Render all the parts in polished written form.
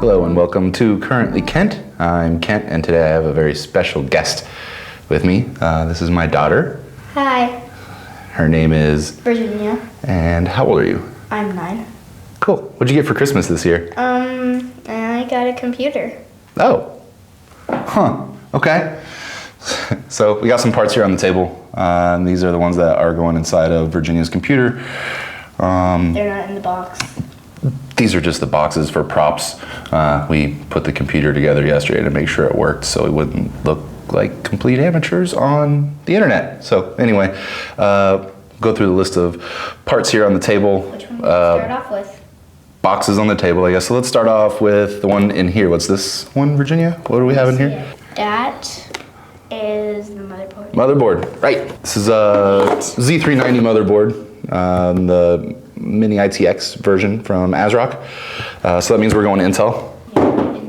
Hello and welcome to Currently Kent. I'm Kent and today I have a very special guest with me. This is my daughter. Hi. Her name is? Virginia. And how old are you? I'm 9. Cool. What'd you get for Christmas this year? I got a computer. Oh. Huh. Okay. So we got some parts here on the table. And these are the ones that are going inside of Virginia's computer. They're not in the box. These are just the boxes for props. We put the computer together yesterday to make sure it worked so it wouldn't look like complete amateurs on the internet. So anyway, go through the list of parts here on the table. Which one do we start off with? Boxes on the table, I guess. So let's start off with the one in here. What's this one, Virginia? What do we have in here? That is the motherboard. Motherboard, right. This is a Z390 motherboard, the mini ITX version from ASRock. So that means we're going Intel.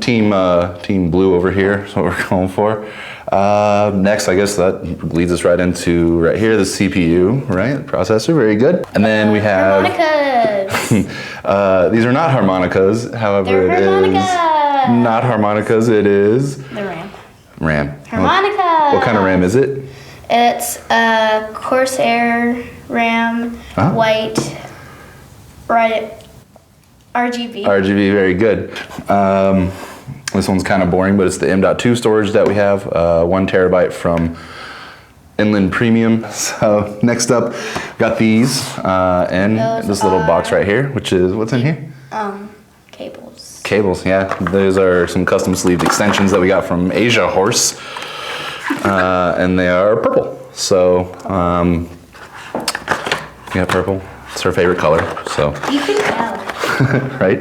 Team blue over here is what we're going for. Next, I guess that leads us right into right here, the CPU, right? The processor, very good. And then we have harmonicas. These are not harmonicas, however, They're harmonicas. Not harmonicas. It is The RAM. RAM. Harmonica. What kind of RAM is it? It's a Corsair RAM, white, right, RGB. RGB, very good. This one's kind of boring, but it's the M.2 storage that we have, 1 terabyte from Inland Premium. So next up, got these and this little box right here, which is, what's in here? Cables. Cables, yeah. Those are some custom sleeved extensions that we got from Asia Horse, and they are purple. So, yeah, purple. It's her favorite color, so. You can tell. Right?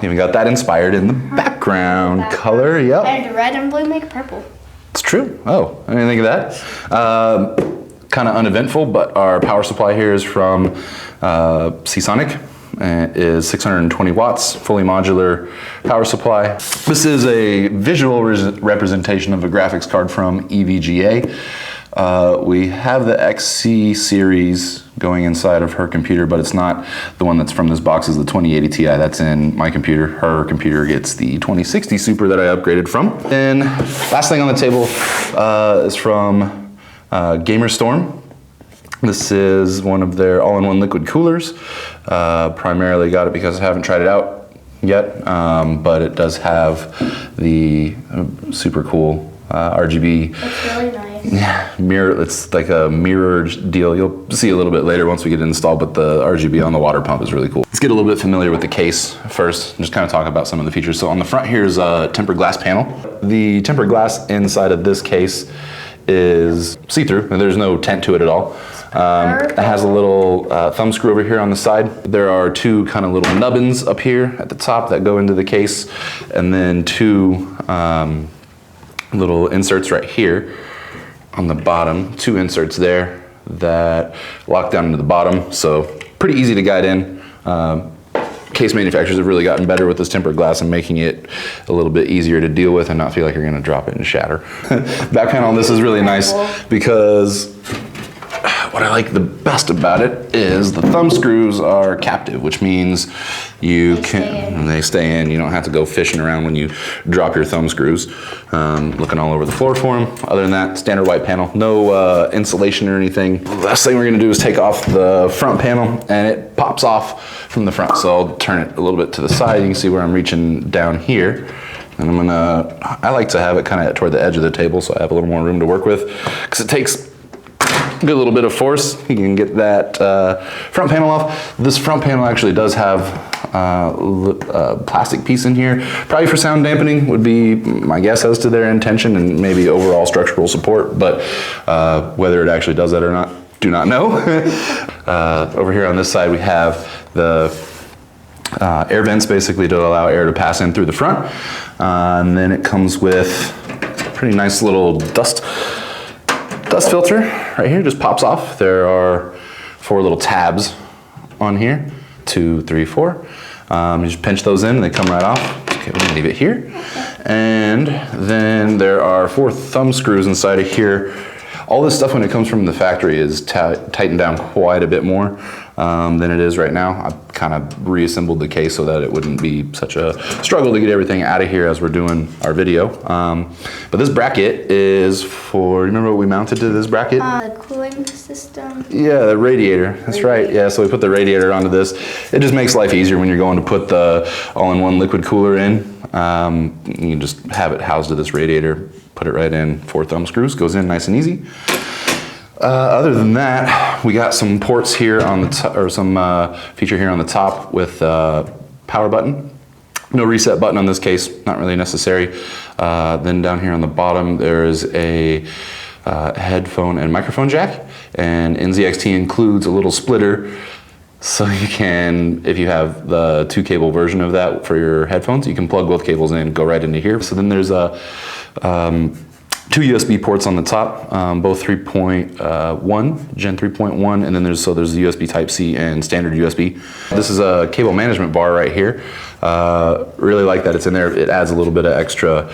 Even got that inspired in the background color, yep. And red and blue make purple. It's true. Oh, I didn't think of that. Kind of uneventful, but our power supply here is from Seasonic. It is 620 watts, fully modular power supply. This is a visual representation of a graphics card from EVGA. We have the XC series going inside of her computer, but it's not the one that's from this box. Is the 2080 Ti. That's in my computer. Her computer gets the 2060 Super that I upgraded from. And last thing on the table is from GamerStorm. This is one of their all-in-one liquid coolers. Primarily got it because I haven't tried it out yet, but it does have the super cool RGB. It's really nice. Yeah, mirror. It's like a mirrored deal. You'll see a little bit later once we get it installed, but the RGB on the water pump is really cool. Let's get a little bit familiar with the case first and just kind of talk about some of the features. So on the front here is a tempered glass panel. The tempered glass inside of this case is see-through, and there's no tent to it at all. It has a little thumb screw over here on the side. There are 2 kind of little nubbins up here at the top that go into the case, and then 2 little inserts right here on the bottom. 2 inserts there that lock down into the bottom, so pretty easy to guide in. Case manufacturers have really gotten better with this tempered glass and making it a little bit easier to deal with and not feel like you're gonna drop it and shatter. Back panel on this is really nice because what I like the best about it is the thumb screws are captive, which means they stay in. You don't have to go fishing around when you drop your thumb screws. Looking all over the floor for them. Other than that, standard white panel, no insulation or anything. The last thing we're gonna do is take off the front panel and it pops off from the front. So I'll turn it a little bit to the side. You can see where I'm reaching down here. And I like to have it kind of toward the edge of the table so I have a little more room to work with, because it takes a good little bit of force. You can get that front panel off. This front panel actually does have a plastic piece in here, probably for sound dampening would be my guess as to their intention, and maybe overall structural support, but whether it actually does that or not, do not know. Over here on this side we have the air vents, basically to allow air to pass in through the front, and then it comes with a pretty nice little dust filter right here, just pops off. There are 4 little tabs on here, 2, 3, 4. You just pinch those in and they come right off. Okay, we're gonna leave it here. And then there are 4 thumb screws inside of here. All this stuff when it comes from the factory is tightened down quite a bit more. than it is right now. I kind of reassembled the case so that it wouldn't be such a struggle to get everything out of here as we're doing our video. But this bracket is for, remember what we mounted to this bracket? The cooling system. Yeah, the radiator. That's right. Yeah, so we put the radiator onto this. It just makes life easier when you're going to put the all-in-one liquid cooler in. You can just have it housed to this radiator, put it right in, 4 thumb screws, goes in nice and easy. Other than that, we got some ports here on the top, or some feature here on the top with power button. No reset button on this case, not really necessary. Then down here on the bottom, there is a headphone and microphone jack, and NZXT includes a little splitter, so you can, if you have the 2 cable version of that for your headphones, you can plug both cables in, go right into here. So then there's a 2 USB ports on the top, both 3.1, Gen 3.1, and then there's USB Type-C and standard USB. This is a cable management bar right here. Really like that it's in there. It adds a little bit of extra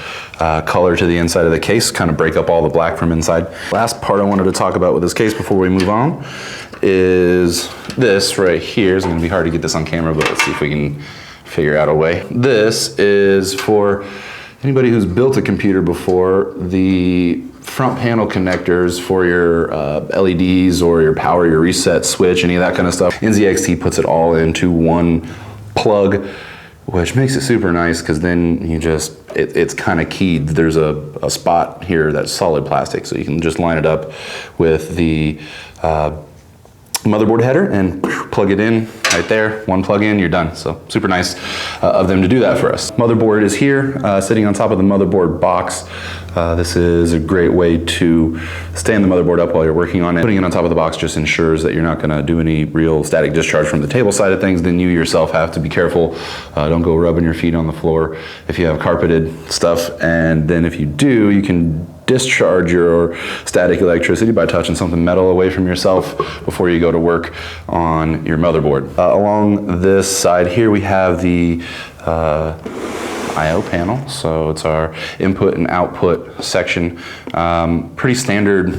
color to the inside of the case, kind of break up all the black from inside. Last part I wanted to talk about with this case before we move on is this right here. It's gonna be hard to get this on camera, but let's see if we can figure out a way. This is for anybody who's built a computer before. The front panel connectors for your LEDs or your power, your reset switch, any of that kind of stuff. NZXT puts it all into one plug, which makes it super nice because then you just, it's kind of keyed. There's a spot here that's solid plastic, so you can just line it up with the motherboard header and plug it in right there. One plug in, you're done. So super nice of them to do that for us. Motherboard is here, sitting on top of the motherboard box. This is a great way to stand the motherboard up while you're working on it. Putting it on top of the box just ensures that you're not gonna do any real static discharge from the table side of things. Then you yourself have to be careful. Don't go rubbing your feet on the floor if you have carpeted stuff. And then if you do, you can discharge your static electricity by touching something metal away from yourself before you go to work on your motherboard. Along this side here, we have the I/O panel. So it's our input and output section. Pretty standard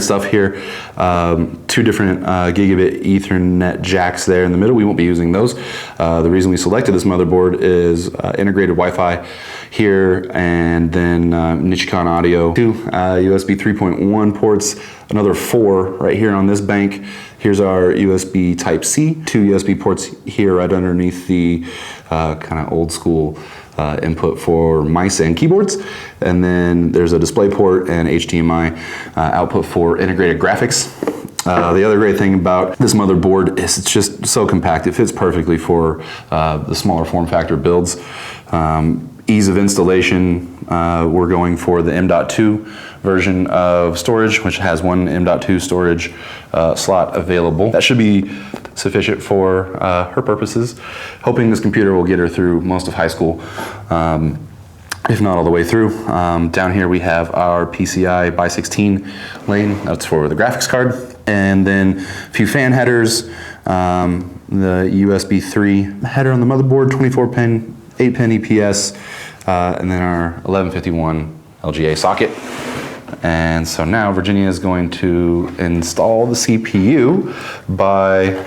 stuff here. 2 different gigabit Ethernet jacks there in the middle. We won't be using those. The reason we selected this motherboard is integrated Wi-Fi here, and then Nichicon audio. 2 USB 3.1 ports, another 4 right here on this bank. Here's our USB Type-C, 2 USB ports here right underneath the kind of old school input for mice and keyboards. And then there's a display port and HDMI output for integrated graphics. The other great thing about this motherboard is it's just so compact. It fits perfectly for the smaller form factor builds. Ease of installation, we're going for the M.2 version of storage, which has 1 M.2 storage slot available. That should be sufficient for her purposes. Hoping this computer will get her through most of high school, if not all the way through. Down here we have our PCI by 16 lane, that's for the graphics card. And then a few fan headers, the USB 3 header on the motherboard, 24 pin, 8 pin EPS, and then our 1151 LGA socket. And so now Virginia is going to install the CPU by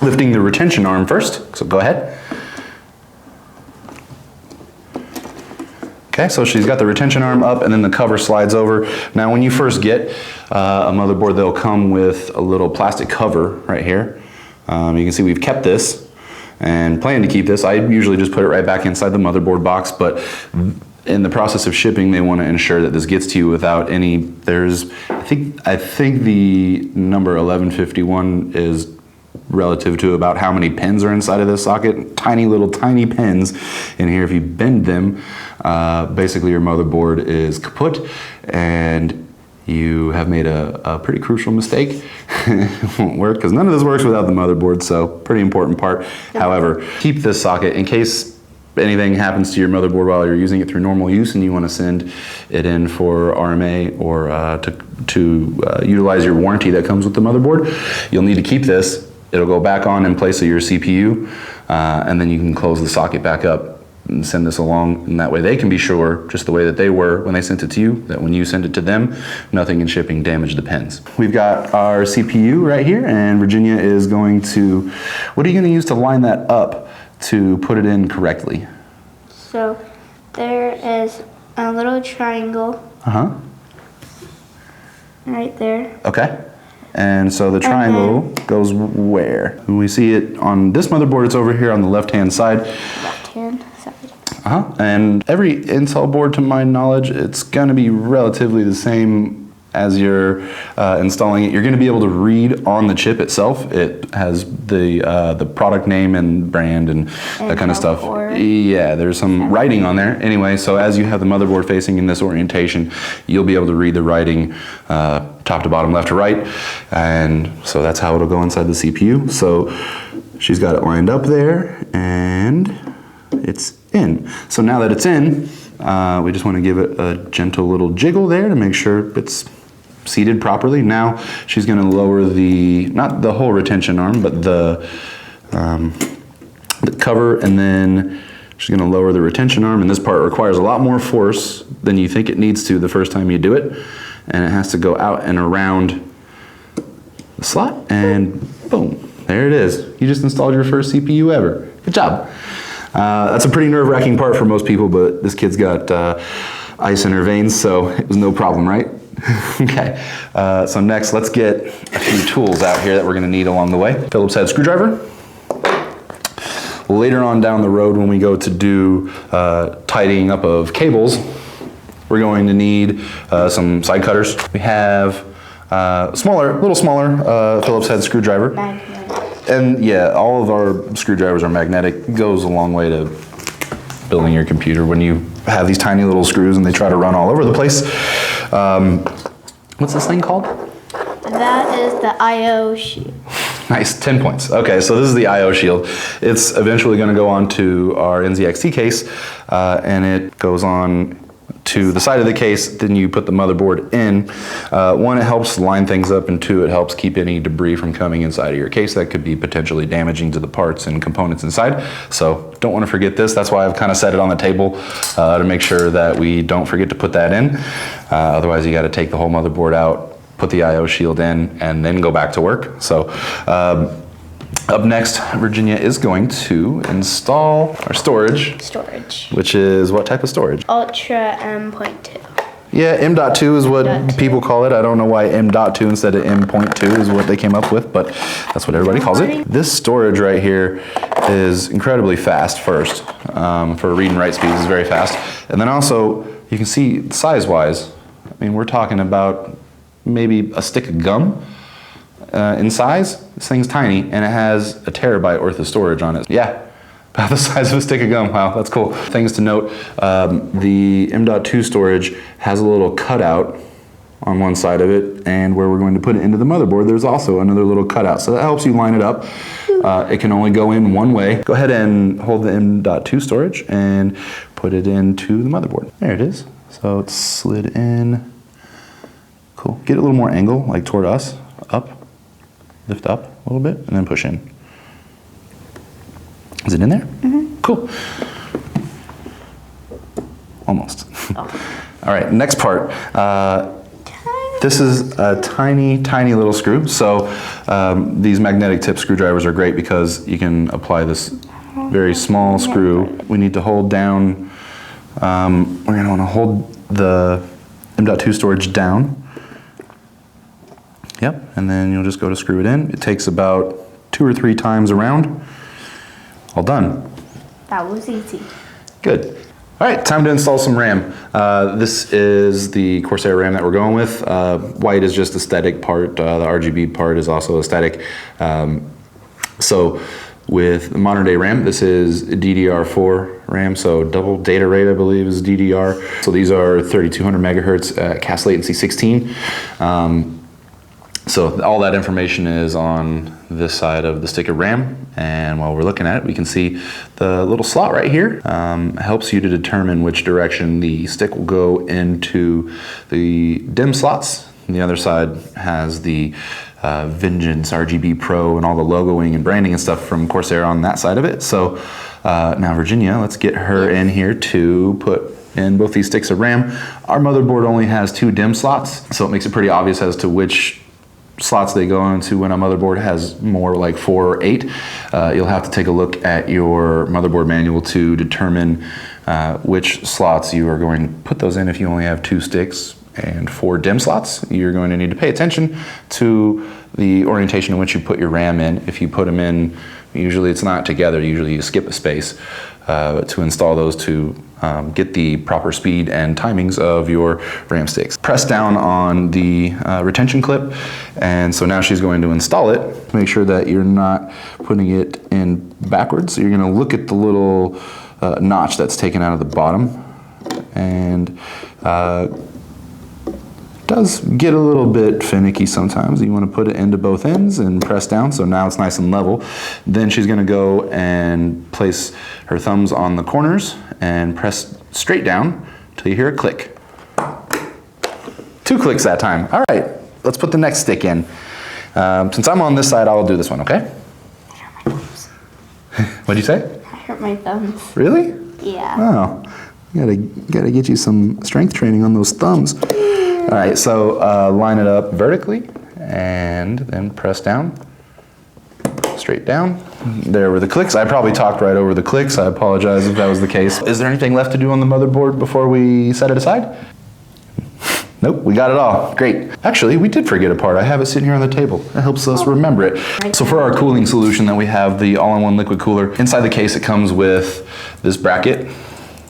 lifting the retention arm first. So go ahead. Okay, so she's got the retention arm up and then the cover slides over. Now when you first get a motherboard, they'll come with a little plastic cover right here. You can see we've kept this and plan to keep this. I usually just put it right back inside the motherboard box, but in the process of shipping, they want to ensure that this gets to you without any, I think the number 1151 is relative to about how many pins are inside of this socket. Tiny pins in here. If you bend them, basically your motherboard is kaput and you have made a pretty crucial mistake. It won't work because none of this works without the motherboard, so pretty important part. However, keep this socket in case anything happens to your motherboard while you're using it through normal use and you want to send it in for RMA or to utilize your warranty that comes with the motherboard. You'll need to keep this. It'll go back on in place of your CPU, and then you can close the socket back up and send this along, and that way they can be sure, just the way that they were when they sent it to you, that when you send it to them, nothing in shipping damaged the pins. We've got our CPU right here, and Virginia is going to, what are you going to use to line that up to put it in correctly? So there is a little triangle right there. Okay. And so the triangle goes where? When we see it on this motherboard, it's over here on the left-hand side. Left-hand side. And every Intel board, to my knowledge, it's going to be relatively the same as you're installing it. You're going to be able to read on the chip itself. It has the product name and brand and that kind of stuff. Yeah, there's some writing on there. Anyway, so as you have the motherboard facing in this orientation, you'll be able to read the writing top to bottom, left to right. And so that's how it'll go inside the CPU. So she's got it lined up there, and it's in. So now that it's in, we just want to give it a gentle little jiggle there to make sure it's seated properly. Now she's going to lower not the whole retention arm, but the cover, and then she's going to lower the retention arm, and this part requires a lot more force than you think it needs to the first time you do it, and it has to go out and around the slot, and boom, there it is. You just installed your first CPU ever. Good job. That's a pretty nerve-wracking part for most people, but this kid's got ice in her veins, so it was no problem, right? Okay, so next let's get a few tools out here that we're gonna need along the way. Phillips head screwdriver. Later on down the road, when we go to do tidying up of cables, we're going to need some side cutters. We have a little smaller Phillips head screwdriver. Magnetic. And yeah, all of our screwdrivers are magnetic. It goes a long way to building your computer when you have these tiny little screws and they try to run all over the place. What's this thing called? That is the I/O shield. Nice, 10 points. Okay, so this is the I/O shield. It's eventually going to go on to our NZXT case, and it goes on to the side of the case. Then you put the motherboard in. One, it helps line things up, and two, it helps keep any debris from coming inside of your case that could be potentially damaging to the parts and components inside. So don't want to forget this. That's why I've kind of set it on the table to make sure that we don't forget to put that in. Otherwise, you got to take the whole motherboard out, put the I/O shield in, and then go back to work. So up next, Virginia is going to install our storage. Storage. Which is what type of storage? Ultra M.2. Yeah, M.2 is what people call it. I don't know why M.2 instead of M.2 is what they came up with, but that's what everybody calls it. This storage right here is incredibly fast first. For read and write speeds, it's very fast. And then also, you can see size-wise, I mean, we're talking about maybe a stick of gum in size. This thing's tiny, and it has a terabyte worth of storage on it. Yeah, about the size of a stick of gum. Wow, that's cool. Things to note, the M.2 storage has a little cutout on one side of it, and where we're going to put it into the motherboard, there's also another little cutout. So that helps you line it up. It can only go in one way. Go ahead and hold the M.2 storage and put it into the motherboard. There it is. So it's slid in. Cool. Get a little more angle, like toward us, up. Lift up a little bit, and then push in. Is it in there? Mm-hmm. Cool. Almost. Oh. All right, next part. This is a tiny, tiny little screw. So these magnetic tip screwdrivers are great because you can apply this very small screw. We need to hold down, we're gonna wanna hold the M.2 storage down. Yep, and then you'll just go to screw it in. It takes about 2 or 3 times around. All done. That was easy. Good. All right, time to install some RAM. This is the Corsair RAM that we're going with. White is just a static part. The RGB part is also a static. So with the modern day RAM, this is DDR4 RAM, so double data rate, I believe, is DDR. So these are 3200 megahertz cast latency 16. So all that information is on this side of the stick of RAM, and while we're looking at it, we can see the little slot right here helps you to determine which direction the stick will go into the DIMM slots. And the other side has the Vengeance RGB Pro and all the logoing and branding and stuff from Corsair on that side of it. So Now Virginia, let's get her in here to put in both these sticks of RAM. Our motherboard only has 2 DIMM slots, so it makes it pretty obvious as to which slots they go into when a motherboard has more like 4 or 8. You'll have to take a look at your motherboard manual to determine which slots you are going to put those in. If you only have 2 sticks and 4 DIMM slots, you're going to need to pay attention to the orientation in which you put your RAM in. If you put them in, usually it's not together, usually you skip a space to install those to get the proper speed and timings of your RAM sticks. Press down on the retention clip, and so now she's going to install it. Make sure that you're not putting it in backwards. So you're going to look at the little notch that's taken out of the bottom, and does get a little bit finicky sometimes. You want to put it into both ends and press down, so now it's nice and level. Then she's going to go and place her thumbs on the corners and press straight down till you hear a click. 2 clicks that time. All right, let's put the next stick in. Since I'm on this side, I'll do this one, okay? I hurt my thumbs. What'd you say? I hurt my thumbs. Really? Yeah. Oh, gotta get you some strength training on those thumbs. All right, so line it up vertically and then press down, straight down. There were the clicks. I probably talked right over the clicks. I apologize if that was the case. Is there anything left to do on the motherboard before we set it aside? Nope, we got it all. Great. Actually, we did forget a part. I have it sitting here on the table. It helps us remember it. So for our cooling solution, then we have the all-in-one liquid cooler. Inside the case, it comes with this bracket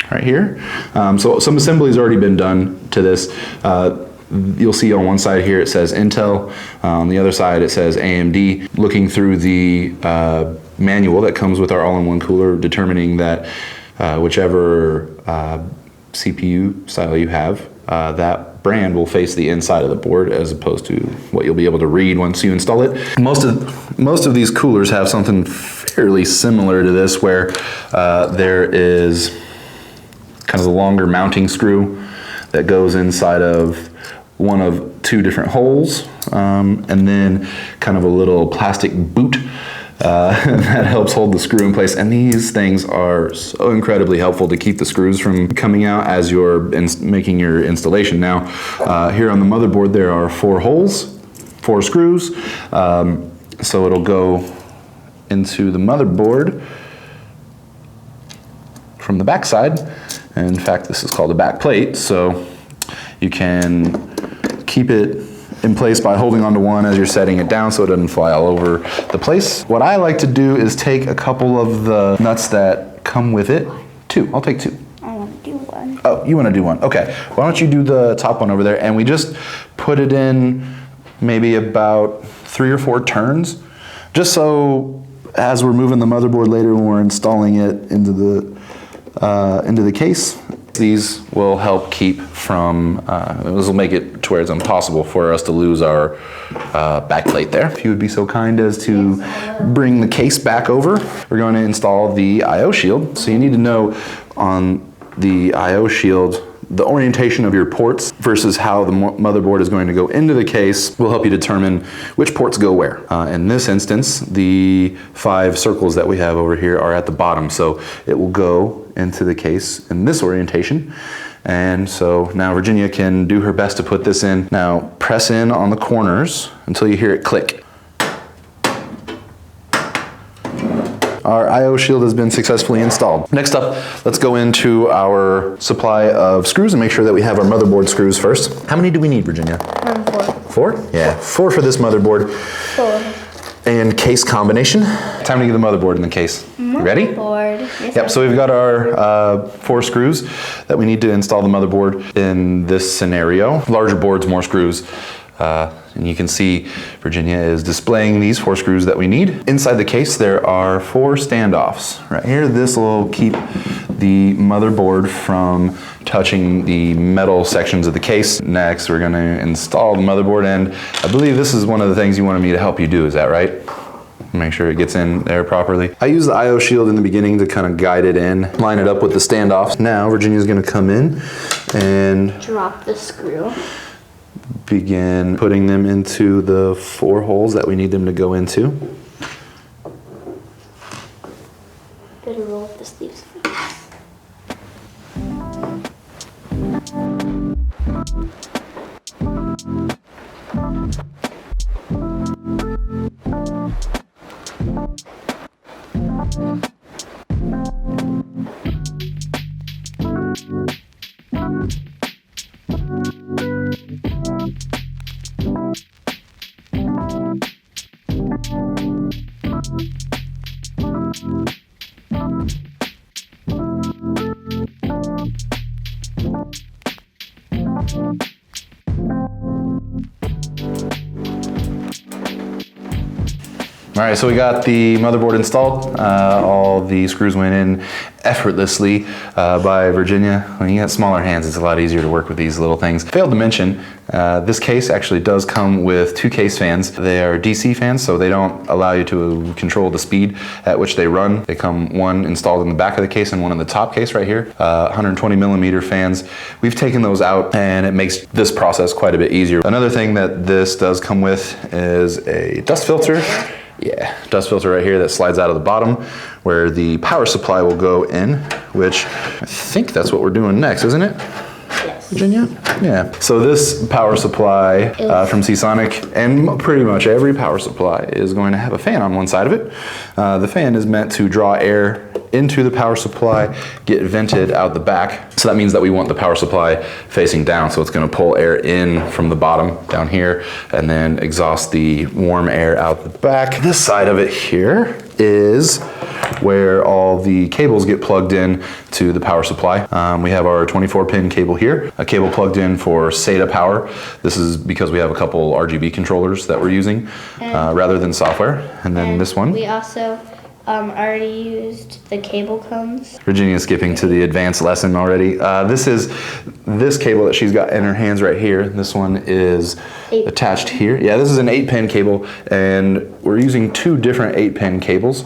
right here. So some assembly's already been done to this. You'll see on one side here it says Intel, on the other side it says AMD. Looking through the manual that comes with our all-in-one cooler, determining that whichever CPU style you have, that brand will face the inside of the board as opposed to what you'll be able to read once you install it. Most of these coolers have something fairly similar to this, where there is kind of the longer mounting screw that goes inside of one of 2 different holes, and then kind of a little plastic boot that helps hold the screw in place. And these things are so incredibly helpful to keep the screws from coming out as you're making your installation. Now, here on the motherboard there are 4 holes, 4 screws, so it'll go into the motherboard from the back side. And in fact, this is called a back plate, so you can keep it in place by holding onto one as you're setting it down so it doesn't fly all over the place. What I like to do is take a couple of the nuts that come with it. 2, I'll take 2. I want to do one. Oh, you want to do one? Okay, why don't you do the top one over there, and we just put it in maybe about 3 or 4 turns, just so as we're moving the motherboard later when we're installing it into the case, these will help keep from, this will make it to where it's impossible for us to lose our back plate there. If you would be so kind as to bring the case back over, we're going to install the I/O shield. So you need to know on the I/O shield the orientation of your ports versus how the motherboard is going to go into the case will help you determine which ports go where. In this instance, the 5 circles that we have over here are at the bottom, so it will go into the case in this orientation. And so now Virginia can do her best to put this in. Now press in on the corners until you hear it click. Our I/O shield has been successfully installed. Next up, let's go into our supply of screws and make sure that we have our motherboard screws first. How many do we need, Virginia? 4. 4? Yeah, 4 for this motherboard. 4. And case combination. Time to get the motherboard in the case. You ready? Motherboard. Yes, Yep, so we've got our 4 screws that we need to install the motherboard in this scenario. Larger boards, more screws. And you can see Virginia is displaying these 4 screws that we need. Inside the case there are 4 standoffs. Right here, this will keep the motherboard from touching the metal sections of the case. Next, we're gonna install the motherboard, and I believe this is one of the things you wanted me to help you do, is that right? Make sure it gets in there properly. I use the I/O shield in the beginning to kind of guide it in, line it up with the standoffs. Now Virginia's gonna come in and drop the screw. Begin putting them into the 4 holes that we need them to go into. Better roll up this All right, so we got the motherboard installed. All the screws went in effortlessly by Virginia. When you got smaller hands, it's a lot easier to work with these little things. Failed to mention, this case actually does come with 2 case fans. They are DC fans, so they don't allow you to control the speed at which they run. They come one installed in the back of the case and one in the top case right here. 120 millimeter fans. We've taken those out and it makes this process quite a bit easier. Another thing that this does come with is a dust filter. Yeah, dust filter right here that slides out of the bottom where the power supply will go in, which I think that's what we're doing next, isn't it? Yes. Virginia? Yeah. So this power supply from Seasonic, and pretty much every power supply, is going to have a fan on one side of it. The fan is meant to draw air into the power supply, get vented out the back. So that means that we want the power supply facing down. So it's going to pull air in from the bottom down here and then exhaust the warm air out the back. This side of it here is where all the cables get plugged in to the power supply. We have our 24-pin cable here, a cable plugged in for SATA power. This is because we have a couple RGB controllers that we're using rather than software. And then this one. We also already used the cable cones. Virginia's skipping to the advanced lesson already. This cable that she's got in her hands right here. This one is attached here. Yeah, this is an 8-pin cable, and we're using 2 different 8-pin cables.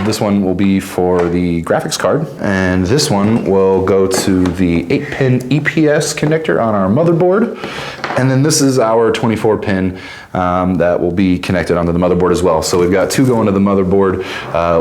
This one will be for the graphics card, and this one will go to the 8-pin EPS connector on our motherboard. And then this is our 24-pin that will be connected onto the motherboard as well. So we've got 2 going to the motherboard,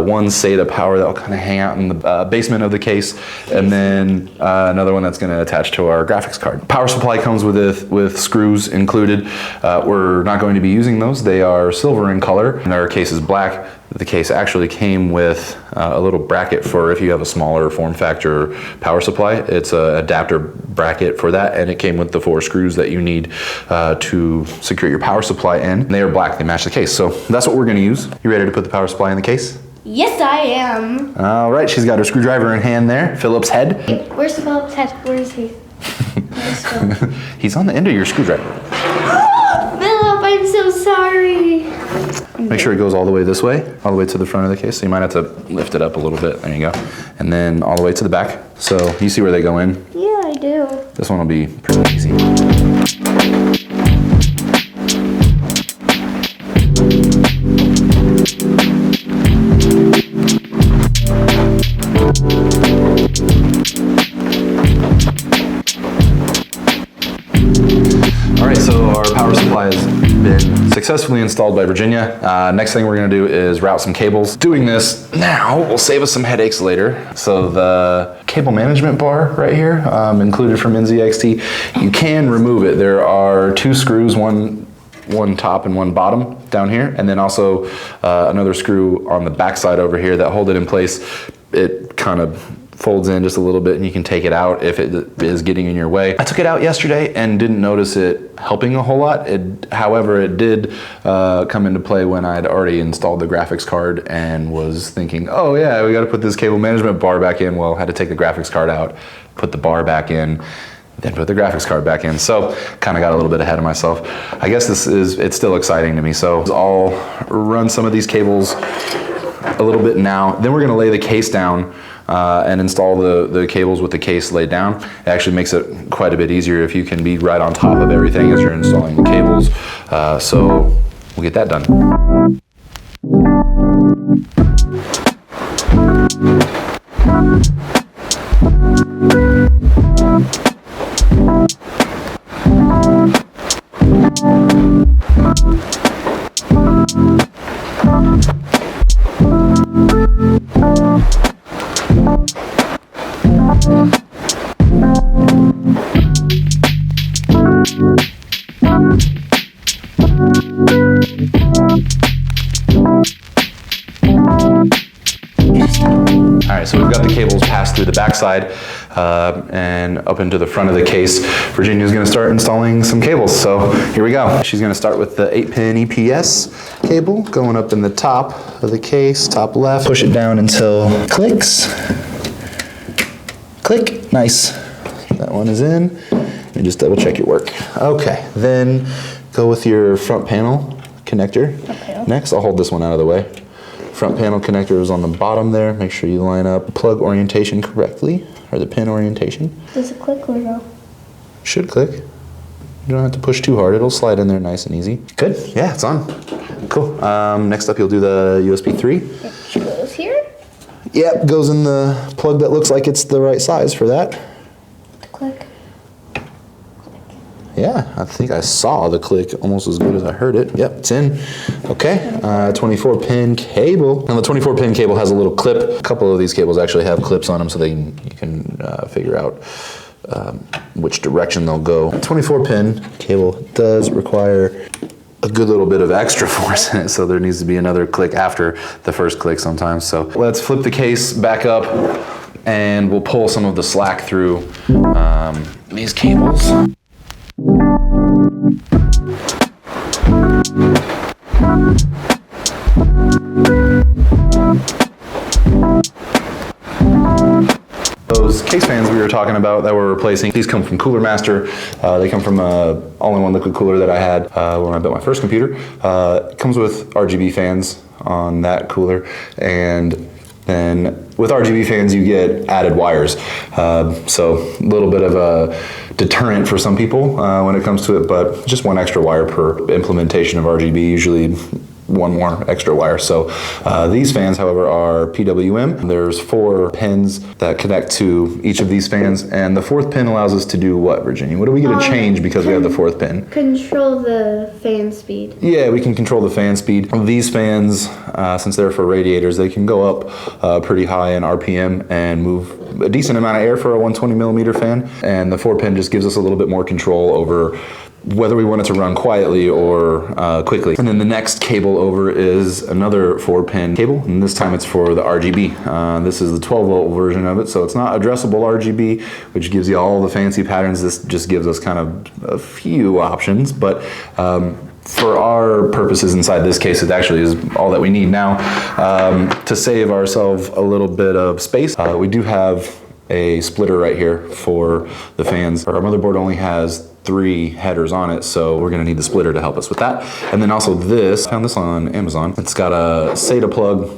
one SATA power that will kind of hang out in the basement of the case, and then another one that's going to attach to our graphics card. Power supply comes with screws included. We're not going to be using those. They are silver in color, and our case is black. The case actually came with a little bracket for if you have a smaller form factor power supply. It's an adapter bracket for that, and it came with the 4 screws that you need to secure your power supply in. And they are black, they match the case. So that's what we're gonna use. You ready to put the power supply in the case? Yes, I am. All right, she's got her screwdriver in hand there. Philip's head. Where's the Philip's head? Where is he? Where's Philip? He's on the end of your screwdriver. Philip, I'm so sorry. Make sure it goes all the way this way, all the way to the front of the case. So you might have to lift it up a little bit. There you go. And then all the way to the back. So you see where they go in? Yeah, I do. This one will be pretty easy. All right, so our power supply has been successfully installed by Virginia. Next thing we're gonna do is route some cables. Doing this now will save us some headaches later. So the cable management bar right here, included from NZXT, you can remove it. There are 2 screws, one top and one bottom down here, and then also another screw on the back side over here that hold it in place. It kind of folds in just a little bit and you can take it out if it is getting in your way. I took it out yesterday and didn't notice it helping a whole lot. However, it did come into play when I'd already installed the graphics card and was thinking, oh yeah, we gotta put this cable management bar back in. Well, I had to take the graphics card out, put the bar back in, then put the graphics card back in. So kind of got a little bit ahead of myself. I guess it's still exciting to me. So I'll run some of these cables a little bit now. Then we're gonna lay the case down and install the cables with the case laid down. It actually makes it quite a bit easier if you can be right on top of everything as you're installing the cables. So we'll get that done. All right, so we've got the cables passed through the backside and up into the front of the case. Virginia's gonna start installing some cables, so here we go. She's gonna start with the 8-pin EPS cable going up in the top of the case, top left. Push it down until it clicks. Click, nice. That one is in. And just double check your work. Okay, then go with your front panel connector. Okay. Next, I'll hold this one out of the way. Front panel connector is on the bottom there. Make sure you line up plug orientation correctly, or the pin orientation. Does it click or no? Should click. You don't have to push too hard. It'll slide in there nice and easy. Good. Yeah, it's on. Cool. Next up, you'll do the USB 3. It goes here. Yep, goes in the plug that looks like it's the right size for that. Click. Yeah, I think I saw the click almost as good as I heard it. Yep, it's in. Okay, 24 pin cable. Now the 24 pin cable has a little clip. A couple of these cables actually have clips on them so you can figure out which direction they'll go. 24 pin cable does require a good little bit of extra force in it, so there needs to be another click after the first click sometimes. So let's flip the case back up and we'll pull some of the slack through these cables. Those case fans we were talking about that we're replacing, these come from Cooler Master. They come from an all-in-one liquid cooler that I had when I built my first computer. It comes with RGB fans on that cooler, and then with RGB fans you get added wires. So a little bit of a deterrent for some people when it comes to it, but just one extra wire per implementation of RGB, usually one more extra wire. So these fans, however, are PWM. There's 4 pins that connect to each of these fans, and the 4th pin allows us to do what, Virginia? What do we get to change because we have the 4th pin? Control the fan speed. Yeah, we can control the fan speed. These fans, since they're for radiators, they can go up pretty high in RPM and move a decent amount of air for a 120 millimeter fan. And the 4 pin just gives us a little bit more control over whether we want it to run quietly or quickly. And then the next cable over is another 4 pin cable, and this time it's for the RGB. This is the 12 volt version of it, so it's not addressable RGB, which gives you all the fancy patterns. This just gives us kind of a few options, but for our purposes inside this case, it actually is all that we need now. To save ourselves a little bit of space, we do have a splitter right here for the fans. Our motherboard only has 3 headers on it, so we're gonna need the splitter to help us with that. And then also this, I found this on Amazon. It's got a SATA plug.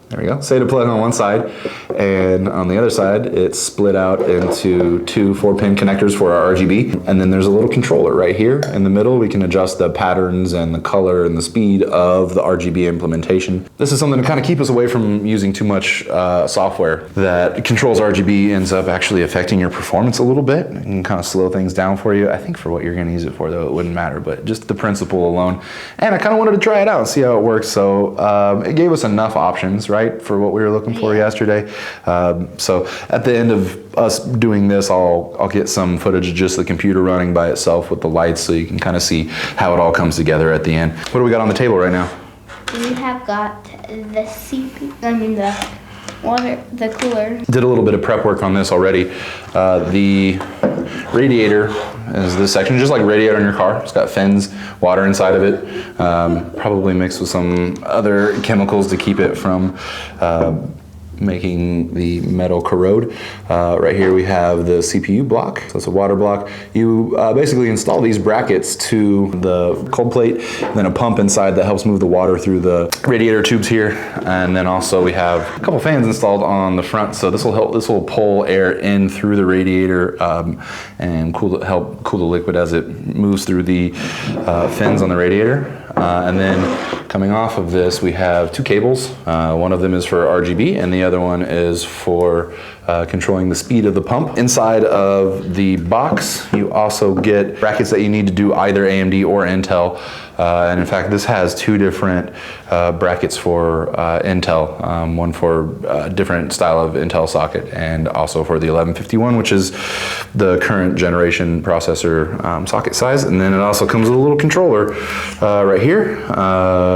There we go, SATA plug on one side, and on the other side, it's split out into 2 4-pin connectors for our RGB. And then there's a little controller right here in the middle. We can adjust the patterns and the color and the speed of the RGB implementation. This is something to kind of keep us away from using too much software that controls RGB. Ends up actually affecting your performance a little bit and kind of slow things down for you. I think for what you're gonna use it for though, it wouldn't matter, but just the principle alone. And I kind of wanted to try it out and see how it works. So it gave us enough options, right, for what we were looking for yesterday. So at the end of us doing this, I'll get some footage of just the computer running by itself with the lights, so you can kind of see how it all comes together at the end. What do we got on the table right now? We have got the the cooler. Did a little bit of prep work on this already. The radiator is this section, just like a radiator in your car. It's got fins, water inside of it, probably mixed with some other chemicals to keep it from making the metal corrode. Right here we have the CPU block, so it's a water block. You basically install these brackets to the cold plate, then a pump inside that helps move the water through the radiator tubes here, and then also we have a couple fans installed on the front, so this will pull air in through the radiator and help cool the liquid as it moves through the fins on the radiator. And then coming off of this, we have 2 cables. One of them is for RGB, and the other one is for controlling the speed of the pump. Inside of the box, you also get brackets that you need to do either AMD or Intel. And in fact, this has 2 different brackets for Intel, one for a different style of Intel socket, and also for the 1151, which is the current generation processor socket size. And then it also comes with a little controller right here.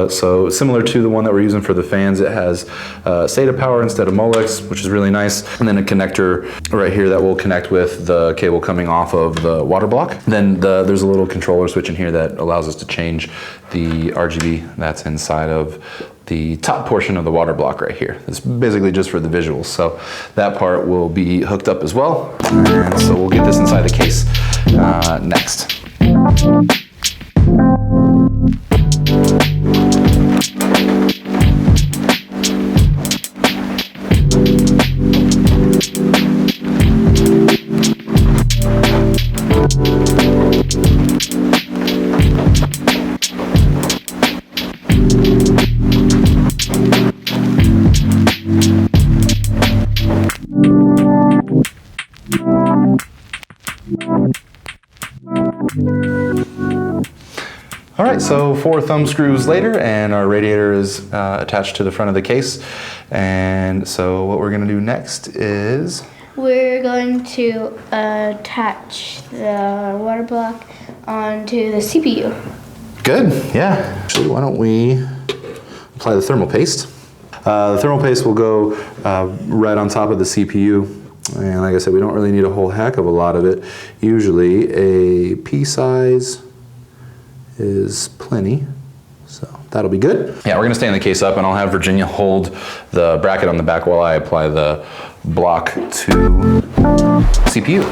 So similar to the one that we're using for the fans, it has SATA power instead of Molex, which is really nice. And then a connector right here that will connect with the cable coming off of the water block. Then there's a little controller switch in here that allows us to change the RGB that's inside of the top portion of the water block right here. It's basically just for the visuals. So that part will be hooked up as well. And so we'll get this inside the case next. All right, so 4 thumb screws later, and our radiator is attached to the front of the case. And so what we're gonna do next is... We're going to attach the water block onto the CPU. Good, yeah. Actually, why don't we apply the thermal paste. The thermal paste will go right on top of the CPU. And like I said, we don't really need a whole heck of a lot of it. Usually a pea size is plenty, so that'll be good. Yeah, we're gonna stand the case up and I'll have Virginia hold the bracket on the back while I apply the block to CPU.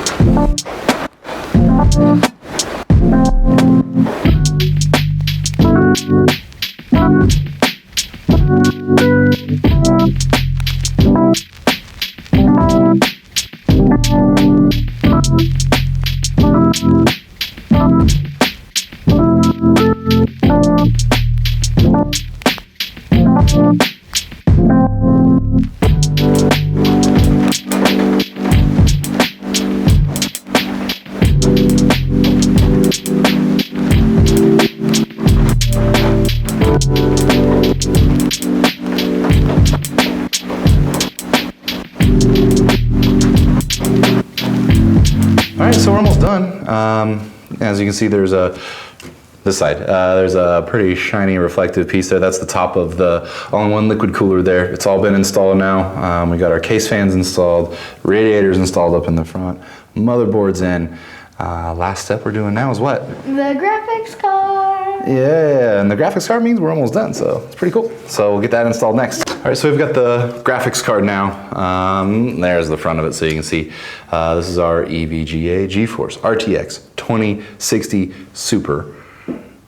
All right, so we're almost done. As you can see, there's this side, there's a pretty shiny reflective piece there. That's the top of the all-in-one liquid cooler there. It's all been installed now. We got our case fans installed, radiators installed up in the front, motherboard's in. Last step we're doing now is what? The graphics card. Yeah, and the graphics card means we're almost done, so it's pretty cool. So we'll get that installed next. All right, so we've got the graphics card now. There's the front of it, so you can see. This is our EVGA GeForce RTX 2060 Super.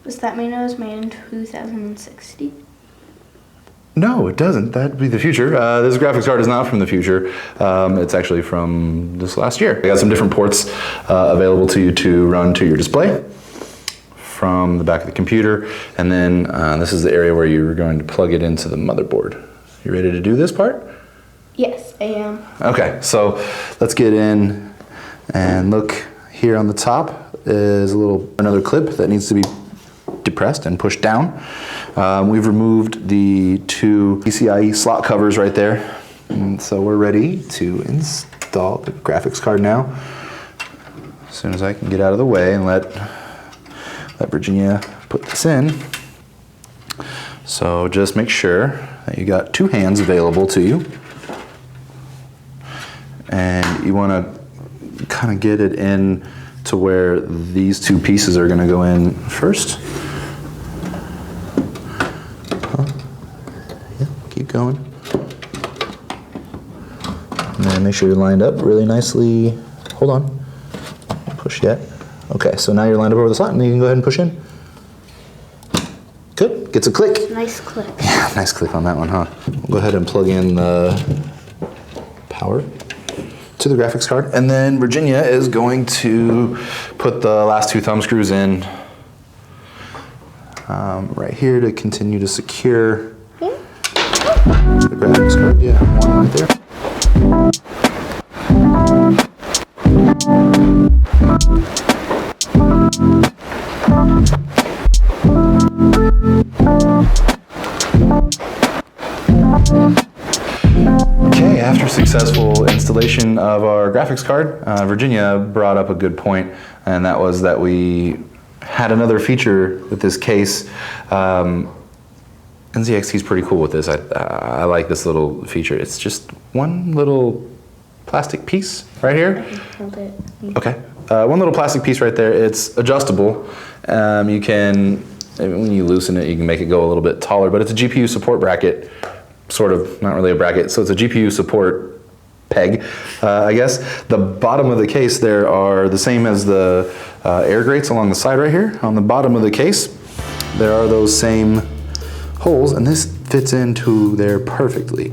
Does that mean it was made in 2060? No, it doesn't. That'd be the future. This graphics card is not from the future. It's actually from this last year. We got some different ports available to you to run to your display from the back of the computer. And then this is the area where you're going to plug it into the motherboard. You ready to do this part? Yes, I am. Okay, so let's get in and look here on the top is another clip that needs to be depressed and pushed down. We've removed the 2 PCIe slot covers right there. And so we're ready to install the graphics card now. As soon as I can get out of the way and let Virginia put this in. So just make sure that you got 2 hands available to you. And you want to kind of get it in to where these 2 pieces are going to go in first. Yeah, keep going. And then make sure you're lined up really nicely. Hold on. Don't push yet. Okay, so now you're lined up over the slot and you can go ahead and push in. Good, gets a click. Nice click. Yeah, nice click on that one, huh? We'll go ahead and plug in the power to the graphics card. And then Virginia is going to put the last 2 thumb screws in right here to continue to secure the graphics card. Yeah, one right there. Okay, after successful installation of our graphics card, Virginia brought up a good point, and that was that we had another feature with this case. NZXT is pretty cool with this. I like this little feature. It's just one little plastic piece right here. Hold it. Okay, one little plastic piece right there. It's adjustable. You can, when you loosen it, you can make it go a little bit taller, but it's a GPU support bracket. Sort of, not really a bracket, so it's a GPU support peg, I guess. The bottom of the case there are the same as the air grates along the side right here. On the bottom of the case, there are those same holes, and this fits into there perfectly.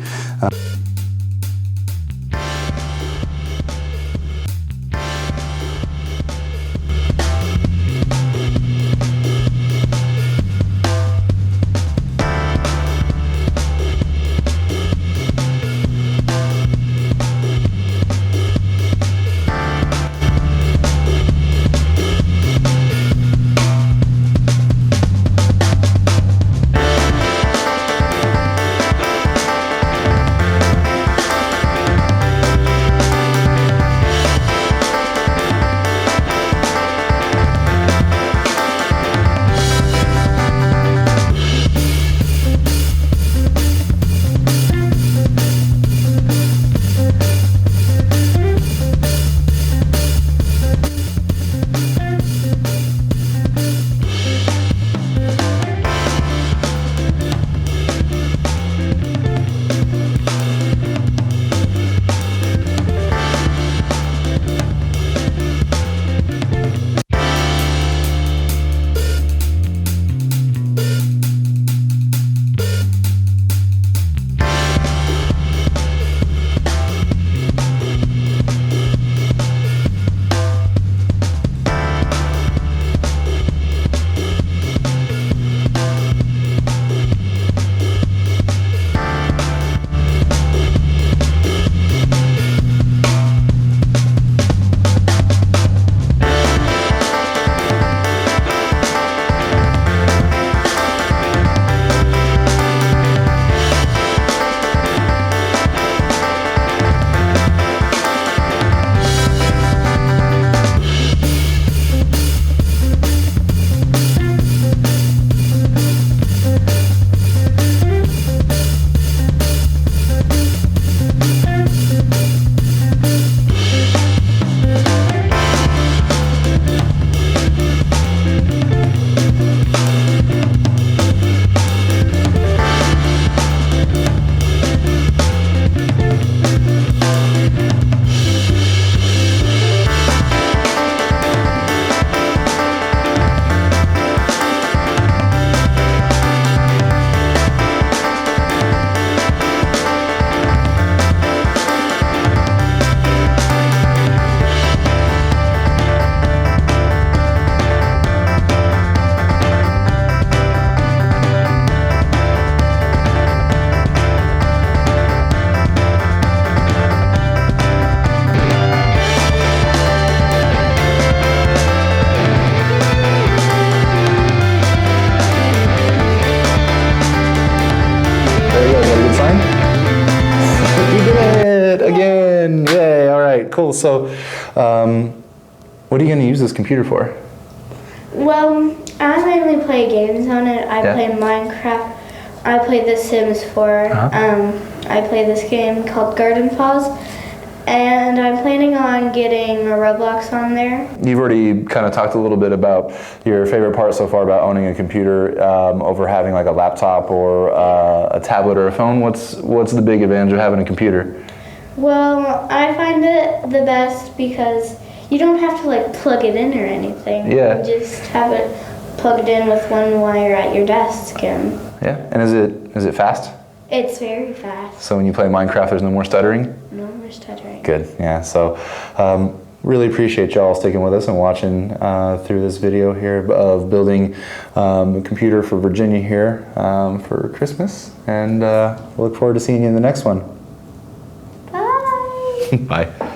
So, what are you going to use this computer for? Well, I mainly play games on it. I Yeah. play Minecraft. I play The Sims 4. I play this game called Garden Falls. And I'm planning on getting a Roblox on there. You've already kind of talked a little bit about your favorite part so far about owning a computer over having like a laptop or a tablet or a phone. What's the big advantage of having a computer? Well, I find it the best because you don't have to like plug it in or anything. Yeah. You just have it plugged in with one wire at your desk, and Yeah, and is it fast? it's very fast. So when you play Minecraft, there's no more stuttering? No more stuttering. Good, yeah. So really appreciate y'all sticking with us and watching through this video here of building a computer for Virginia here for Christmas. And look forward to seeing you in the next one. Bye. Bye.